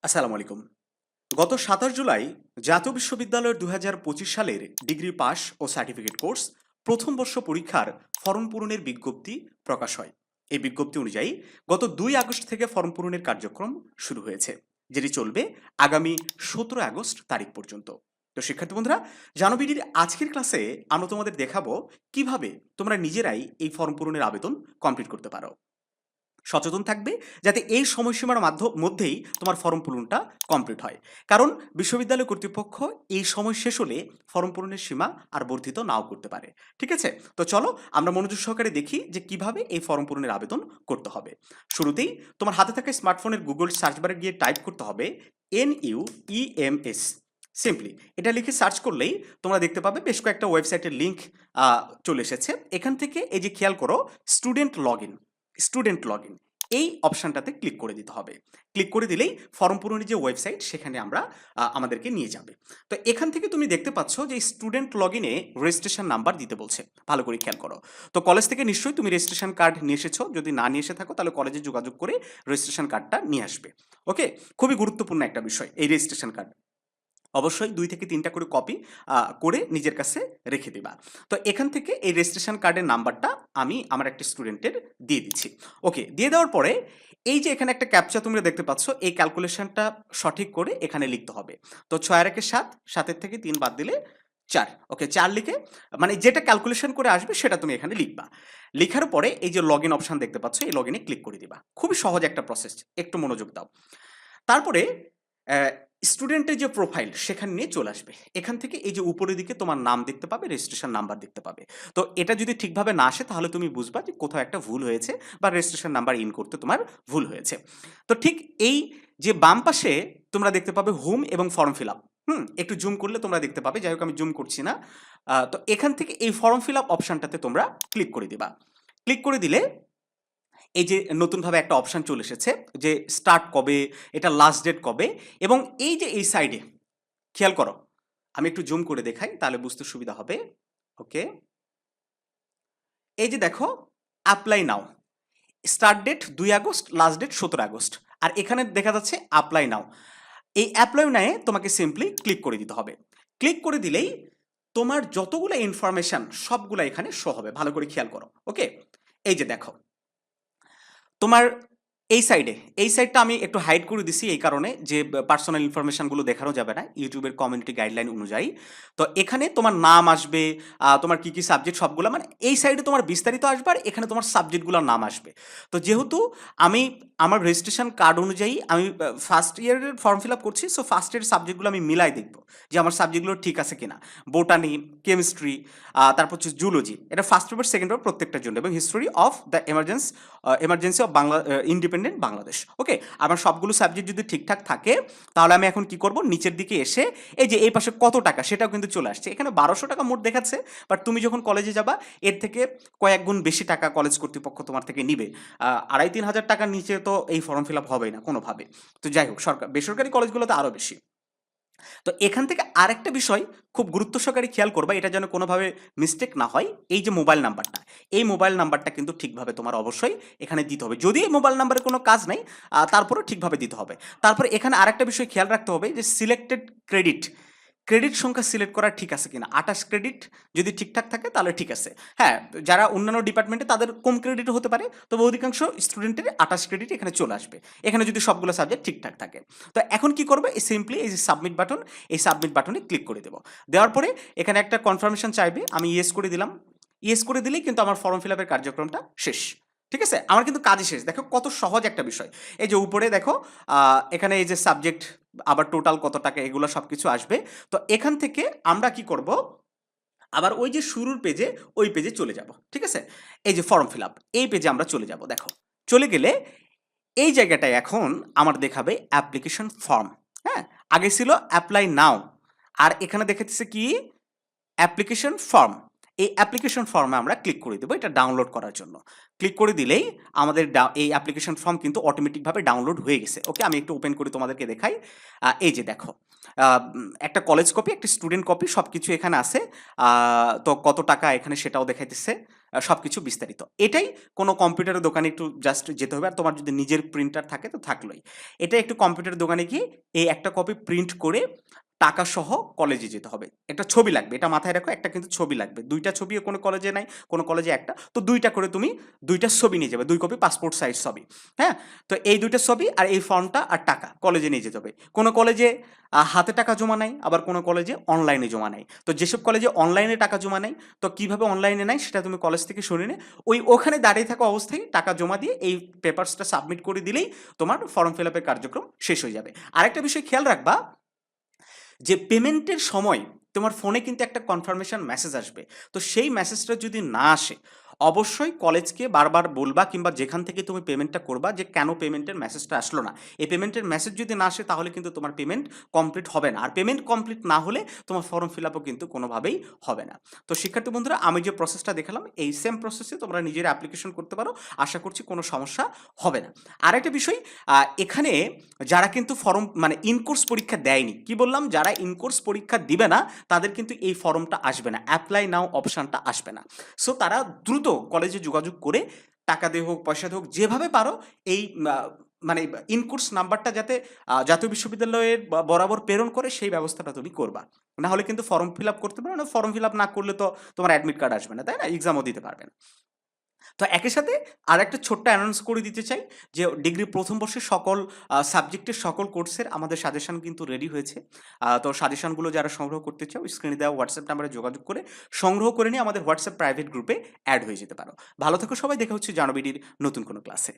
আসসালামু আলাইকুম। গত ২৭ জুলাই জাতীয় বিশ্ববিদ্যালয়ের ২০২৫ সালের ডিগ্রি পাস ও সার্টিফিকেট কোর্স প্রথম বর্ষ পরীক্ষার ফরম পূরণের বিজ্ঞপ্তি প্রকাশ হয়। এই বিজ্ঞপ্তি অনুযায়ী গত ২ আগস্ট থেকে ফরম পূরণের কার্যক্রম শুরু হয়েছে, যেটি চলবে আগামী ১৭ আগস্ট তারিখ পর্যন্ত। তো শিক্ষার্থী বন্ধুরা, জানবিডির আজকের ক্লাসে আমরা তোমাদের দেখাবো কিভাবে তোমরা নিজেরাই এই ফরম পূরণের আবেদন কমপ্লিট করতে পারো। সচেতন থাকবে যাতে এই সময়সীমার মধ্যেই তোমার ফর্ম পূরণটা কমপ্লিট হয়, কারণ বিশ্ববিদ্যালয় কর্তৃপক্ষ এই সময় শেষ হলে ফর্ম পূরণের সীমা আর বর্ধিত নাও করতে পারে। ঠিক আছে, তো চলো আমরা মনোযোগ সহকারে দেখি যে কিভাবে এই ফর্ম পূরণের আবেদন করতে হবে। শুরুতেই তোমার হাতে থাকা স্মার্টফোনের গুগল সার্চ বারে গিয়ে টাইপ করতে হবে NUEMS। সিম্পলি এটা লিখে সার্চ করলেই তোমরা দেখতে পাবে বেশ কয়েকটা ওয়েবসাইটের লিঙ্ক চলে এসেছে। এখান থেকে এই যে খেয়াল করো, স্টুডেন্ট লগ ইন এই অপশানটাতে ক্লিক করে দিতে হবে। ক্লিক করে দিলেই ফর্ম পূরণের যে ওয়েবসাইট সেখানে আমাদেরকে নিয়ে যাবে। তো এখান থেকে তুমি দেখতে পাচ্ছ যে স্টুডেন্ট লগ ইনে রেজিস্ট্রেশন নাম্বার দিতে বলছে। ভালো করে খেয়াল করো। তো কলেজ থেকে নিশ্চয়ই তুমি রেজিস্ট্রেশন কার্ড নিয়ে এসেছো, যদি না নিয়ে এসে থাকো তাহলে কলেজে যোগাযোগ করে রেজিস্ট্রেশন কার্ডটা নিয়ে আসবে। ওকে, খুবই গুরুত্বপূর্ণ একটা বিষয় এই রেজিস্ট্রেশন কার্ড। অবশ্যই ২ থেকে ৩টা করে কপি করে নিজের কাছে রেখে দিবা। তো এখান থেকে এই রেজিস্ট্রেশন কার্ডের নাম্বারটা আমি আমার একটা স্টুডেন্টের দিয়ে দিচ্ছি। ওকে, দিয়ে দেওয়ার পরে এই যে এখানে একটা ক্যাপচা তোমরা দেখতে পাচ্ছ, এই ক্যালকুলেশনটা সঠিক করে এখানে লিখতে হবে। তো ৬ আর ১-এ ৭, ৭-এর থেকে ৩ বাদ দিলে ৪। ওকে, ৪ লিখে মানে যেটা ক্যালকুলেশন করে আসবে সেটা তুমি এখানে লিখবা। লিখার পরে এই যে লগ ইন অপশন দেখতে পাচ্ছ, এই লগ ইনে ক্লিক করে দিবা। খুবই সহজ একটা প্রসেস, একটু মনোযোগ দাও। তারপরে স্টুডেন্টের যে প্রোফাইল সেখানে নিয়ে চলে আসবে। এখান থেকে এই যে উপরের দিকে তোমার নাম দেখতে পাবে, রেজিস্ট্রেশন নাম্বার দেখতে পাবে। তো এটা যদি ঠিকভাবে না আসে তাহলে তুমি বুঝবা যে কোথাও একটা ভুল হয়েছে বা রেজিস্ট্রেশন নাম্বার ইন করতে তোমার ভুল হয়েছে। তো ঠিক এই যে বাম পাশে তোমরা দেখতে পাবে হোম এবং ফর্ম ফিল আপ। একটু জুম করলে তোমরা দেখতে পাবে, যাই হোক আমি জুম করছি না। তো এখান থেকে এই ফর্ম ফিল আপ অপশনটাতে তোমরা ক্লিক করে দিবা। ক্লিক করে দিলে এই যে নতুনভাবে একটা অপশান চলে এসেছে যে স্টার্ট কবে, এটা লাস্ট ডেট কবে, এবং এই যে এই সাইডে খেয়াল করো, আমি একটু জুম করে দেখাই তাহলে বুঝতে সুবিধা হবে। ওকে, এই যে দেখো apply now, start date ২ August, last date ১৭ August, আর এখানে দেখা যাচ্ছে অ্যাপ্লাই নাও। এই অ্যাপ্লাই নাও তোমাকে সিম্পলি ক্লিক করে দিতে হবে। ক্লিক করে দিলেই তোমার যতগুলো ইনফরমেশন সবগুলো এখানে শো হবে। ভালো করে খেয়াল করো। ওকে, এই যে দেখো তোমার এই সাইডটা আমি একটু হাইড করে দিছি এই কারণে যে পার্সোনাল ইনফরমেশনগুলো দেখানো যাবে না ইউটিউবের কমিউনিটি গাইডলাইন অনুযায়ী। তো এখানে তোমার নাম আসবে, তোমার কি সাবজেক্ট সবগুলো, মানে এই সাইডে তোমার বিস্তারিত আসবে আর এখানে তোমার সাবজেক্টগুলোর নাম আসবে। তো যেহেতু আমি আমার রেজিস্ট্রেশন কার্ড অনুযায়ী আমি ফার্স্ট ইয়ারের ফর্ম ফিল আপ করছি, সো ফার্স্ট ইয়ারের সাবজেক্টগুলো আমি মিলাই দেখবো যে আমার সাবজেক্টগুলো ঠিক আছে কিনা। বোটানি, কেমিস্ট্রি, তারপর হচ্ছে জুলজি, এটা ফার্স্ট পেপার সেকেন্ড পেপার প্রত্যেকটার জন্য, এবং history of the emergency of Bangla independent Bangladesh. Okay, আমার সবগুলো সাবজেক্ট যদি ঠিকঠাক থাকে তাহলে আমি এখন কি করব, নিচের দিকে এসে এই যে এই পাশে কত টাকা সেটাও কিন্তু চলে আসছে। এখানে ১২০০ টাকা মোট দেখাচ্ছে, বাট তুমি যখন কলেজে যাবা এর থেকে কয়েক গুণ বেশি টাকা কলেজ কর্তৃপক্ষ তোমার থেকে নিবে। ২,৫-৩ হাজার টাকার নিচে তো এই ফর্ম ফিল আপ হবেই না কোনোভাবে। তো যাই হোক, বেসরকারি কলেজগুলোতে আরও বেশি। তো এখান থেকে আরেকটা বিষয় খুব গুরুত্ব সহকারে খেয়াল করবা, এটা যেন কোনোভাবে মিস্টেক না হয়। এই যে মোবাইল নাম্বারটা, এই মোবাইল নাম্বারটা কিন্তু ঠিকভাবে তোমার অবশ্যই এখানে দিতে হবে। যদি এই মোবাইল নাম্বারে কোনো কাজ নাই, তারপরেও ঠিকভাবে দিতে হবে। তারপরে এখানে আরেকটা বিষয় খেয়াল রাখতে হবে যে সিলেক্টেড ক্রেডিট সংখ্যা সিলেক্ট করা ঠিক আছে কিনা। ২৮ ক্রেডিট যদি ঠিকঠাক থাকে তাহলে ঠিক আছে। হ্যাঁ, যারা অন্যান্য ডিপার্টমেন্টে তাদের কম ক্রেডিটও হতে পারে, তবে অধিকাংশ স্টুডেন্টের ২৮ ক্রেডিট এখানে চলে আসবে, এখানে যদি সবগুলো সাবজেক্ট ঠিকঠাক থাকে। তো এখন কি করবে, সিম্পলি এই যে সাবমিট বাটন, এই সাবমিট বাটনে ক্লিক করে দেবো। দেওয়ার পরে এখানে একটা কনফার্মেশন চাইবে, আমি ইয়েস করে দিলাম। ইয়েস করে দিলেই কিন্তু আমার ফর্ম ফিল আপের কার্যক্রমটা শেষ। ঠিক আছে, আমার কিন্তু কাজই শেষ। দেখো কত সহজ একটা বিষয়। এই যে উপরে দেখো এখানে এই যে সাবজেক্ট, আবার টোটাল কত টাকা, এগুলো সব কিছু আসবে। তো এখান থেকে আমরা কি করব, আবার ওই যে শুরুর পেজে, ওই পেজে চলে যাব। ঠিক আছে, এই যে ফর্ম ফিল আপ, এই পেজে আমরা চলে যাব। দেখো চলে গেলে এই জায়গাটায় এখন আমার দেখাবে অ্যাপ্লিকেশন ফর্ম। হ্যাঁ, আগে ছিল অ্যাপ্লাই নাও, আর এখানে দেখাচ্ছে কি অ্যাপ্লিকেশন ফর্ম। এই অ্যাপ্লিকেশন ফর্মে আমরা ক্লিক করে দেবো এটা ডাউনলোড করার জন্য। ক্লিক করে দিলেই আমাদের এই অ্যাপ্লিকেশন ফর্ম কিন্তু অটোমেটিকভাবে ডাউনলোড হয়ে গেছে। ওকে, আমি একটু ওপেন করে তোমাদেরকে দেখাই। এই যে দেখো, একটা কলেজ কপি, একটা স্টুডেন্ট কপি, সব কিছু এখানে আছে। তো কত টাকা এখানে সেটাও দেখাইতেছে, সব কিছু বিস্তারিত। এটাই কোনো কম্পিউটারের দোকানে একটু জাস্ট যেতে হবে, আর তোমার যদি নিজের প্রিন্টার থাকে তো থাকলোই। এটা একটু কম্পিউটারের দোকানে গিয়ে এই একটা কপি প্রিন্ট করে টাকা সহ কলেজে যেতে হবে। একটা ছবি লাগবে, এটা মাথায় রাখো, একটা কিন্তু ছবি লাগবে। 2টা ছবিও কোনো কলেজে নাই, কোনো কলেজে একটা। তো 2টা করে তুমি 2টা ছবি নিয়ে যাবে, 2 কপি পাসপোর্ট সাইজ ছবি। হ্যাঁ, তো এই 2টা ছবি আর এই ফর্মটা আর টাকা কলেজে নিয়ে যেতে হবে। কোনো কলেজে হাতে টাকা জমা নাই, আবার কোনো কলেজে অনলাইনে জমা নাই। তো যেসব কলেজে অনলাইনে টাকা জমা নেই, তো কিভাবে অনলাইনে নাই সেটা তুমি কলেজ থেকে শুনে নে। ওখানে দাঁড়িয়ে থাকা অবস্থায় টাকা জমা দিয়ে এই পেপারসটা সাবমিট করে দিলেই তোমার ফর্ম ফিল আপের কার্যক্রম শেষ হয়ে যাবে। আরেকটা বিষয় খেয়াল রাখবা, যে পেমেন্টের সময় তোমার ফোনে কিন্তু একটা কনফার্মেশন মেসেজ আসবে। তো সেই মেসেজটা যদি না আসে, অবশ্যই কলেজকে বারবার বলবা, কিংবা যেখান থেকে তুমি পেমেন্টটা করবা, যে কেন পেমেন্টের মেসেজটা আসলো না। এই পেমেন্টের মেসেজ যদি না আসে তাহলে কিন্তু তোমার পেমেন্ট কমপ্লিট হবে না, আর পেমেন্ট কমপ্লিট না হলে তোমার ফর্ম ফিল আপও কিন্তু কোনোভাবেই হবে না। তো শিক্ষার্থী বন্ধুরা, আমি যে প্রসেসটা দেখালাম এই সেম প্রসেসে তোমরা নিজের অ্যাপ্লিকেশন করতে পারো, আশা করছি কোনো সমস্যা হবে না। আরেকটা বিষয়, এখানে যারা কিন্তু ফর্ম মানে ইনকোর্স পরীক্ষা দেয়নি, কি বললাম, যারা ইনকোর্স পরীক্ষা দিবে না তাদের কিন্তু এই ফর্মটা আসবে না, অ্যাপ্লাই নাও অপশানটা আসবে না। সো তারা দ্রুত কলেজে যোগাযোগ করে টাকা দিয়ে হোক, পয়সা দিয়ে হোক, যেভাবে পারো এই মানে ইনকোর্স নাম্বারটা যাতে জাতীয় বিশ্ববিদ্যালয়ের বরাবর প্রেরণ করে সেই ব্যবস্থাটা তুমি করবা। না হলে কিন্তু ফর্ম ফিল আপ করতে পারো না, ফর্ম ফিল আপ না করলে তো তোমার অ্যাডমিট কার্ড আসবে না, তাই না, এক্সামও দিতে পারবে না। তো একই সাথে আরেকটা ছোট্ট অ্যানাউন্স করে দিতে চাই, যে ডিগ্রি প্রথম বর্ষের সকল সাবজেক্টের সকল কোর্সের আমাদের সাজেশন কিন্তু রেডি হয়েছে। তো সাজেশনগুলো যারা সংগ্রহ করতে চাও স্ক্রিনে দেওয়া হোয়াটসঅ্যাপ নাম্বারে যোগাযোগ করে সংগ্রহ করে নিয়ে আমাদের হোয়াটসঅ্যাপ প্রাইভেট গ্রুপে অ্যাড হয়ে যেতে পারো। ভালো থেকো সবাই, দেখা হচ্ছে জানবিডির নতুন কোনো ক্লাসে।